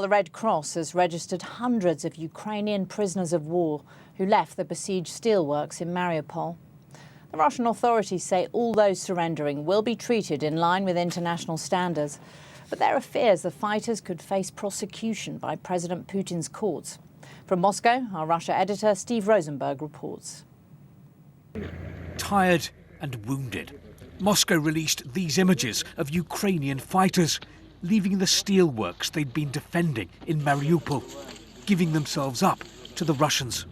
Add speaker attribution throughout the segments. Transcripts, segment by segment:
Speaker 1: The Red Cross has registered hundreds of Ukrainian prisoners of war who left the besieged steelworks in Mariupol. The Russian authorities say all those surrendering will be treated in line with international standards, but there are fears the fighters could face prosecution by President Putin's courts. From Moscow, our Russia editor Steve Rosenberg reports.
Speaker 2: Tired and wounded, Moscow released these images of Ukrainian fighters leaving the steelworks they'd been defending in Mariupol, giving themselves up to the Russians.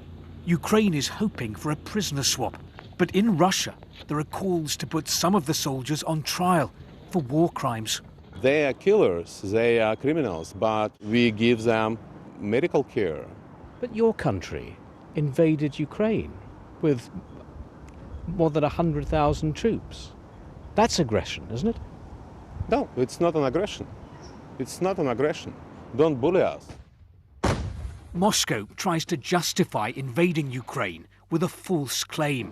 Speaker 2: Ukraine is hoping for a prisoner swap, but in Russia there are calls to put some of the soldiers on trial for war crimes.
Speaker 3: They are killers, they are criminals, but we give them medical care.
Speaker 4: But your country invaded Ukraine with more than 100,000 troops. That's aggression, isn't it?
Speaker 3: No, it's not an aggression. It's not an aggression. Don't bully us.
Speaker 2: Moscow tries to justify invading Ukraine with a false claim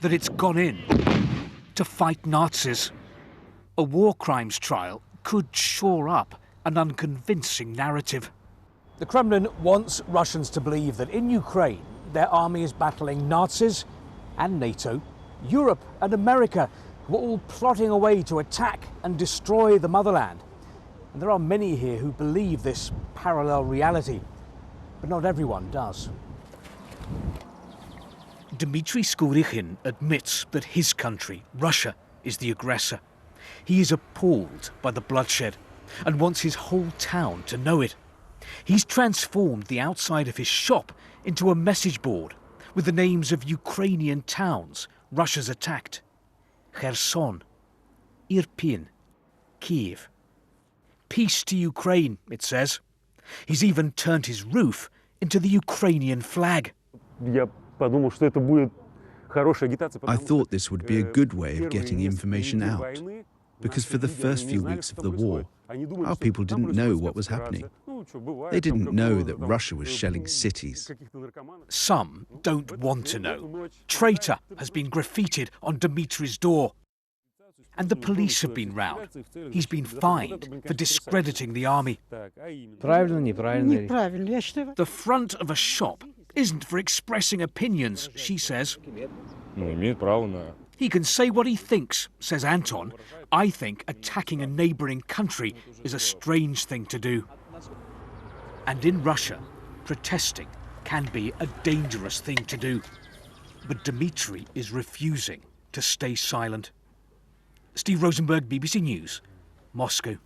Speaker 2: that it's gone in to fight Nazis. A war crimes trial could shore up an unconvincing narrative. The Kremlin wants Russians to believe that in Ukraine their army is battling Nazis and NATO, Europe and America, who are all plotting a way to attack and destroy the motherland. And there are many here who believe this parallel reality, but not everyone does. Dmitry Skurikhin admits that his country, Russia, is the aggressor. He is appalled by the bloodshed and wants his whole town to know it. He's transformed the outside of his shop into a message board with the names of Ukrainian towns Russia's attacked. Kherson, Irpin, Kiev. Peace to Ukraine, it says. He's even turned his roof into the Ukrainian flag.
Speaker 5: I thought this would be a good way of getting information out, because for the first few weeks of the war, our people didn't know what was happening. They didn't know that Russia was shelling cities.
Speaker 2: Some don't want to know. Traitor has been graffitied on Dmitry's door. And the police have been round. He's been fined for discrediting the army. The front of a shop isn't for expressing opinions, she says. He can say what he thinks, says Anton. I think attacking a neighbouring country is a strange thing to do. And in Russia, protesting can be a dangerous thing to do. But Dmitry is refusing to stay silent. Steve Rosenberg, BBC News, Moscow.